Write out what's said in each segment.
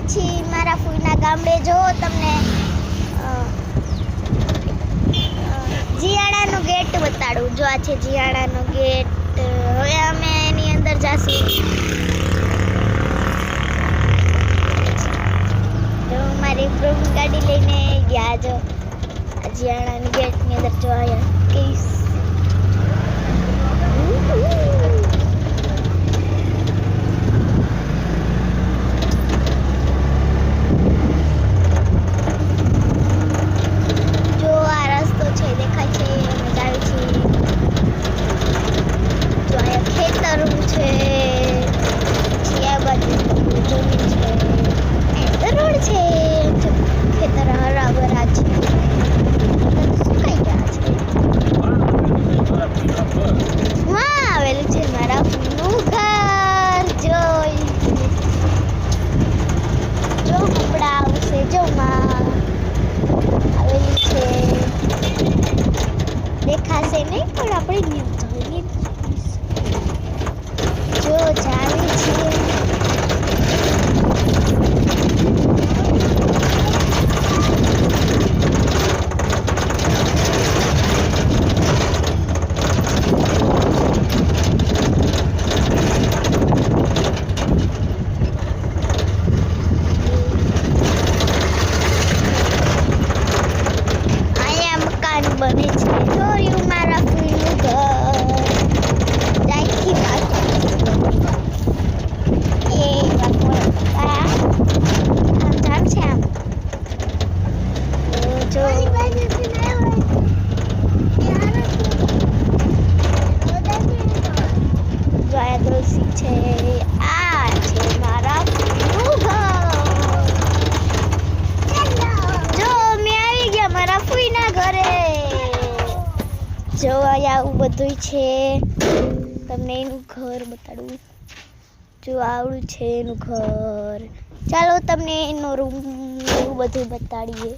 ગયા છીએ મારા ફૂઈના ગામડે. જો તમને જીયાણાનો ગેટ બતાડું. જો આ છે જીયાણાનો ગેટ. હવે અમે એની અંદર જાશું. જો મારી પ્રભુ ગાડી લઈને ગયા. જો જીયાણાની ગેટની અંદર જો આયા કેસ દેખાશે નહીં પણ આપણે જો જાવી છીએ. બને છે. જોયું મારા ફૂઈનું ઘર. જાયથી એ આમ જામ છે આમ. જો આ તુલસી છે. આ છે મારા ફૂઈનું ઘર. જો મેં આવી ગયા મારા ફૂઈના ઘરે. જો અહીંયા આવું બધું છે. તમને એનું ઘર બતાડું. જો આવડું છે એનું ઘર. ચાલો તમને એનો રૂમ એવું બધું બતાડીએ.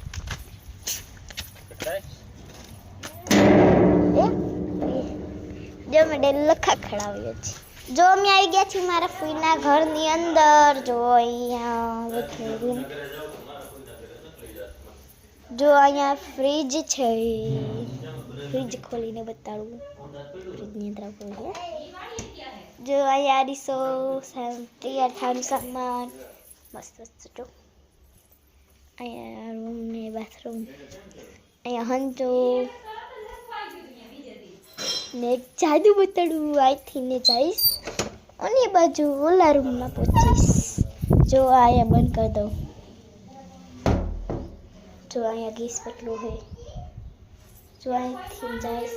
જો મેં લખા ખડાવ્યો છે. જો અમે આવી ગયા છીએ મારા ફૂઈના ઘરની અંદર. જો અહીંયા બધું રૂમ. જો અહીંયા ફ્રીજ છે. ફ્રીજ ખોલીને બતાડું. ફ્રીજની અંદર ખોલીએ. જો અહીંયા આરીસો તૈયાર થવાનું સામાન મસ્ત મસ્ત. જો અહીંયા રૂમ ને બાથરૂમ. અહીંયા હંચો ને એક જાદુ બતાડું. અહીંથી ને જઈશ અને એ બાજુ ઓલા રૂમમાં પહોંચીશ. જો અહીંયા બંધ કરી દઉં. જો અહીંયા ગેસ પટલું છે. જો અહીંથી જઈશ.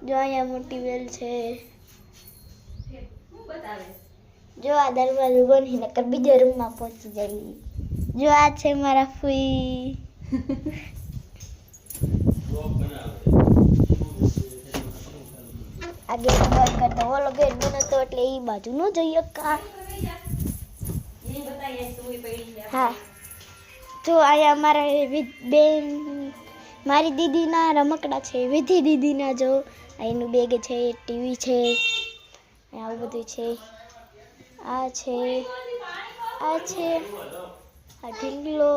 જો અહીંયા મોટી વેલ છે. જો આ દરવાજો બંધ નકર બીજા રૂમમાં પહોંચી જઈ. જો આ છે મારા ફૂઈ. આ ગેટ બંધ કરતો. ઓલો ગેટ બંધ હતો એટલે એ બાજુ ન જઈએ. હા જો અહીંયા મારા બેન મારી દીદીના રમકડા છે. વિધિ દીદીના. જો એનું બેગ છે. ટીવી છે. આવું બધું છે. આ છે આ ઢીંગલો.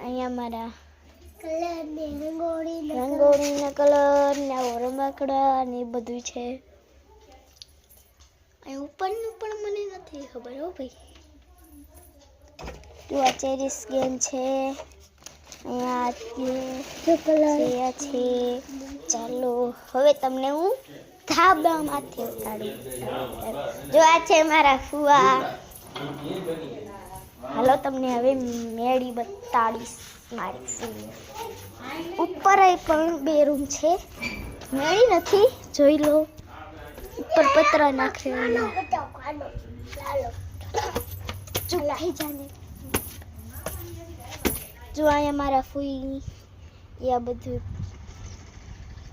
અહીંયા મારા રંગોળીના કલર ને આવો રમકડા ને એ બધું છે. અહીં ઉપરનું પણ મને નથી ખબર હો ભાઈ. જો આ ચેરીસ ગેમ છે. અહીંયા છે. ચાલો હવે તમને હું ધાબામાંથી ઉતારું. જો આ છે મારા ફુવા. હાલો તમને હવે મેળી બતાડીશ મારી ફૂઈ. ઉપર પણ 2 રૂમ છે. મેળી નથી જોઈ લો. ઉપર પતરા નાખેલા. જો અહીંયા મારા ફૂઈ એ આ બધું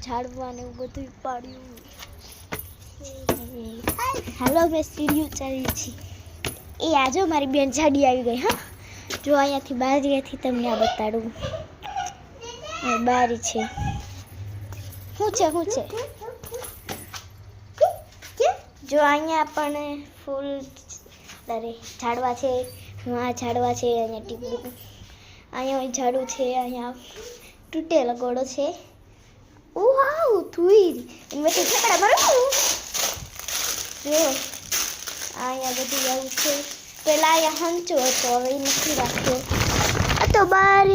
ઝાડવા ને એવું બધું પાડ્યું. હાલો મેં સીડીઓ ચાલી છે. એ આજો મારી બેન જાડી આવી ગઈ. હા જો અહીંયાથી બારીએથી તમને આ બતાડું. બારી છે. શું છે જો અહીંયા પણ ફૂલ અરે ઝાડવા છે, આ ઝાડવા છે, અહીંયા ટીપું, અહીંયા ઝાડું છે, અહીંયા તૂટેલો ગોળો છે. ઓ વાવ તુઈ એમાંથી ઠકડા મારું. જો અહીંયા બધું આવું છે. પેલા અહીંયા હંચો હતો, હવે એ નથી રાખ્યો. આ તો બહાર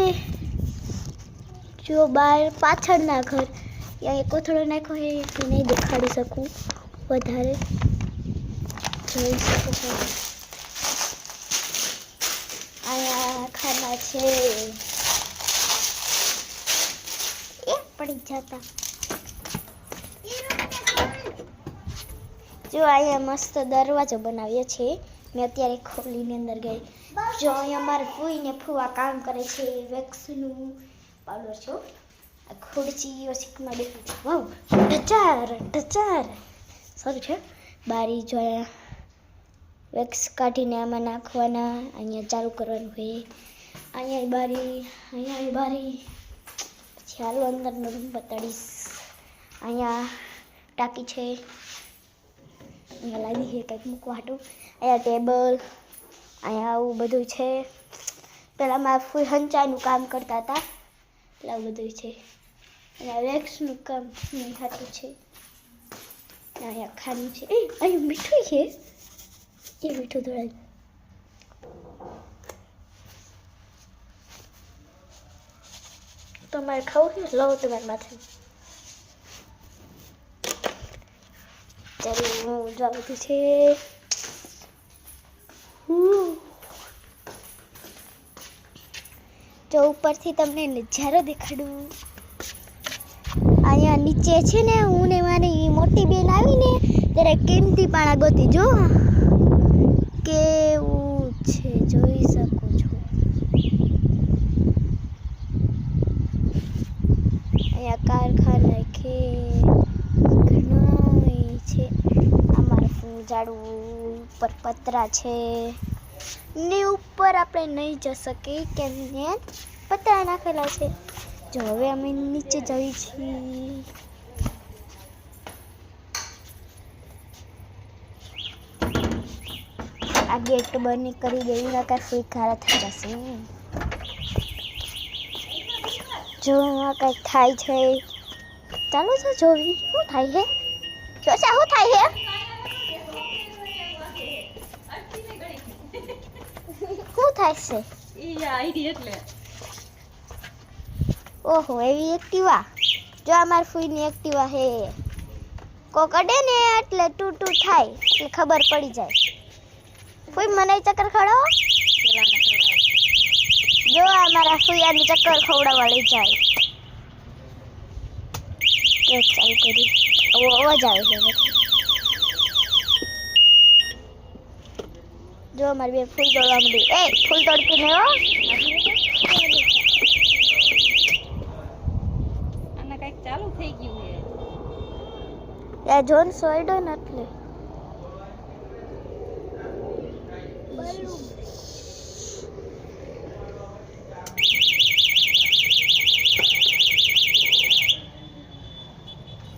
જો બહાર પાછળના ઘર અહીંયા કોથળો નાખ્યો એ નહીં દેખાડી શકું વધારે, જોઈ શકો છો. અહીંયા ખાના છે એ પડી જતા. જો અહીંયા મસ્ત દરવાજો બનાવ્યો છે, મેં અત્યારે ખોલીને અંદર ગઈ. જો અહીંયા મારે ફૂઈને ફૂવા કામ કરે છે, વેક્સનું પાવડર છો. આ ખુરચી ઓછીમાં દેખાય. વાવ ઢચાર સારું છે. બારી જો વેક્સ કાઢીને આમાં નાખવાના, અહીંયા ચાલુ કરવાનું હોય. અહીંયા બારી પછી હાલો અંદરનો રૂમ બતાડીશ. અહીંયા ટાંકી છે, અહીંયા લાવી છે કંઈક મૂકવા હાટું. અહીંયા ટેબલ, અહીંયા આવું બધું છે. પહેલાં મારા ફૂલ હંચાનું કામ કરતા હતા એટલે આવું બધું છે. અહીંયા વેક્સનું કામ હાટું છે. અહીંયા ખાનું છે. અહીંયા મીઠું છે, એ મીઠું થોડા તમારે ખાવું છે લો તમારી માથે. ચાલો હું જોવા બધું છે. જો ઉપરથી તમને નજારો દેખાડું. અહીંયા નીચે છે ને હું ને મારી મોટી બેન આવીને ત્યારે કિંમતી પાણા ગોતી. જો કેવું છે જોઈ શકો છો. અહીંયા કારખાના છે, ઘણું છે. અમારું ફૂલ ઝાડવું ઉપર પતરા છે ને ઉપર આપણે નહીં જઈ શકીએ કેમ ને પતરા નાખેલા છે. જો હવે અમે નીચે જઈએ છીએ. આ ગેટ બંધ કરી દેવી નકર ફૂલ ખારા થઈ જશે. જો આ કંઈક થાય છે, ચાલો છે જોવી શું થાય છે. જો શું થાય છે, શું થાય છે. ઓહો એવી એક્ટિવા. જો અમારી ફૂઈની એક્ટિવા હે, કોક અડે ને એટલે ટૂટુ થાય એટલે ખબર પડી જાય. ફૂઈ મને ચક્કર ખવડાવો. જો અમારા ફૂઈયાને ચક્કર ખવડાવવા લઈ જાય. ચાલુ કરી અવાજ આવે છે. જો અમારી બે ફૂલ તોડવા માંડી. ફૂલ તોડતી નહીં હો. આના કંઈક ચાલુ થઈ ગયું છે. યા જોન સોયડો ને એટલે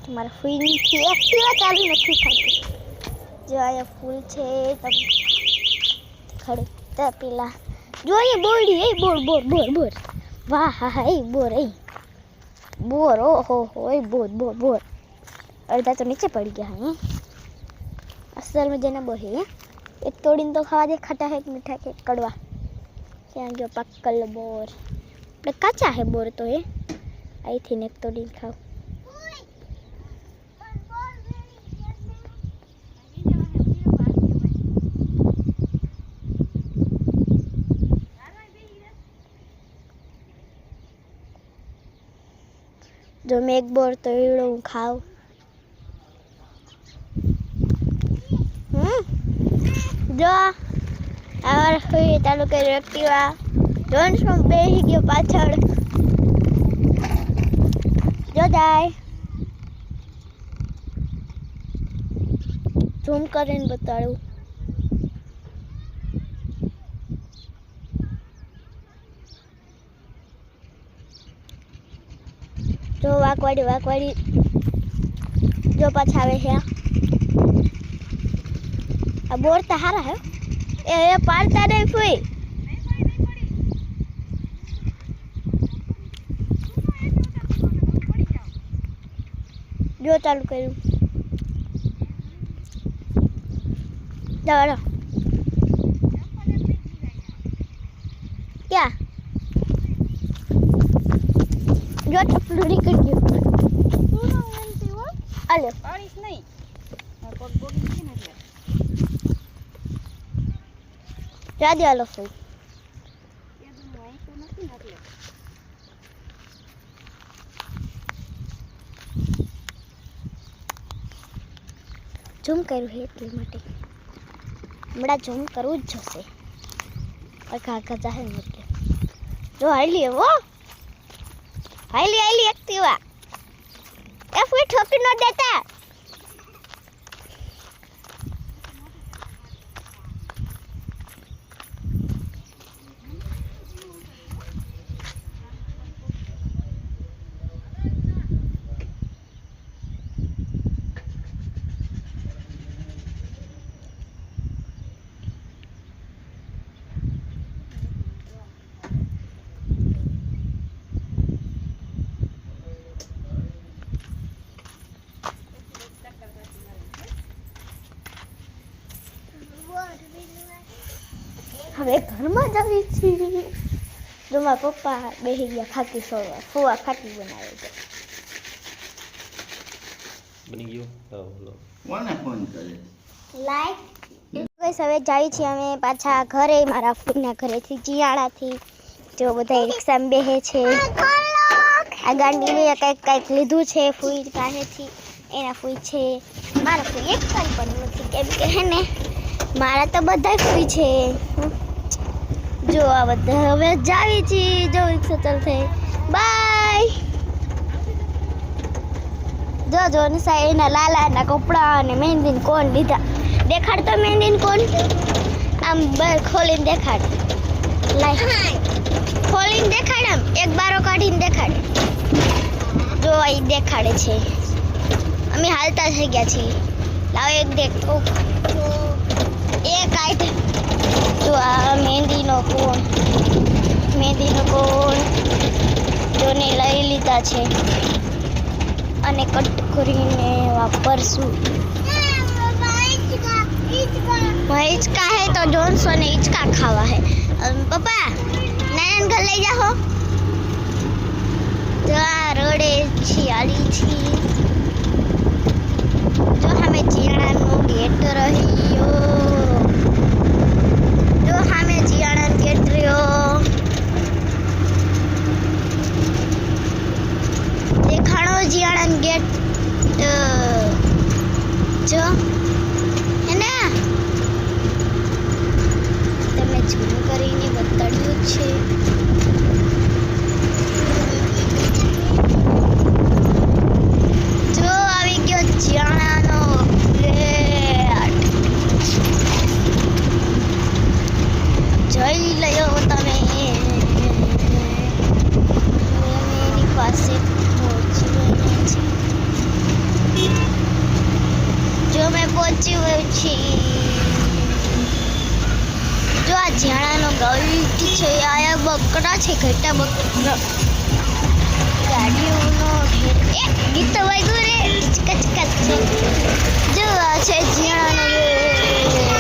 તમારા ફૂલથી એક્ટિવા ચાલુ નથી થતી. જો અહીંયા ફૂલ છે તમે ખડતા પેલા જો એ બોરડી. બોર બોર બોર બોર. વાહ હા હા એ બોર. બોર ઓહો હો બોર બોર બોર. અડધા તો નીચે પડી ગયા. હે અસલ મજાના બોર હે. એક તોડીને તો ખાવા દે. ખટા હે મીઠા કે કડવા. ત્યાં ગયો પક્કલ બોર. એટલે કાચા હે બોર તો એ અહીંથી ને એક તોડીને ખાવ. જો મેં એક બોર તો એવડો હું ખાઉં. જો અમારે ફૂઈ ચાલુ કર્યું એક્ટિવા. જોન્સમાં બેસી ગયો પાછળ. જો જાય ઝૂમ કરીને બતાડું. જો વાકવાડી જો પાછા આવે છે. આ બોર તો હારા હે એ પાડતા નહીં ફૂઈ જો ચાલુ કર્યું ચાલો ક્યાં જો ટપલું નીકળી ગયું અલે પાણીશ નહીં રાધે આલો ફૂઈ ઝૂમ કર્યું છે એટલા માટે હમણાં ઝૂમ કરવું જ જોશે આખા આખા જાહે ને એટલે જો હાલી હો હાલી એક્ટિવા એ ફૂઈ ઠોકી ન દેતા હવે ઘરમાં જ આવી છીએ જો મારા પપ્પા બેસી ગયા ખાટી સોવા ફુવા ખાટી બનાવે છે બની ગયો કોને ફોન કરે લાઈક બસ હવે જાય છીએ અમે પાછા ઘરે મારા ફૂઈના ઘરેથી ચિયાળાથી જો બધા રિક્ષામાં બેસે છે આ ગાંડીને કંઈક લીધું છે ફૂઈ પાસેથી એના ફૂઈ છે મારા ફૂઈ એક પણ નથી કેમ કે હે ને મારા તો બધા ફૂઈ છે જો આ બધા હવે જાવી છીએ જો રિક્ષા ચાલશે બાય જો નિશા એના લાલાના કપડા અને મહેંદીને કોણ લીધા દેખાડ તો મહેંદીને કોણ આમ બર ખોલીને દેખાડ લાઈ ખોલીને દેખાડ આમ એક બારો કાઢીને દેખાડ જો આ દેખાડે છે અમે હાલતા થઈ ગયા છીએ લાવ એક દેખો એ કાઢ જો આ મહેંદીનો કોણ જોને લઈ લીધા છે અને કટ કરીને વાપરશું હિંચકા હે તો જોનસો ને હિંચકા ખાવા હે પપ્પા નાના ઘર લઈ જાઓ તો આ રોડે આલી છી જો અમે ચિયાણાનો ગેટ રહ્યો જો અમે ચિયાણાનો ગેટ રહ્યો દેખાડો ચિયાણાનો ગેટ જો હે ને તમે ઝૂમ કરીને બતાડ્યું છે જો આવી ગયો ચિયાણાનો ગેટ જોઈ લ્યો તમે એની પાસે જો મેં પહોંચ્યું છે જો આ ઝાડાનો ગલ્ટ છે આ બકરા છે ઘટા બકરા ગાડીઓનો ગીત વાગ્યું રે કચકચ છે જો આ છે ઝાડાનો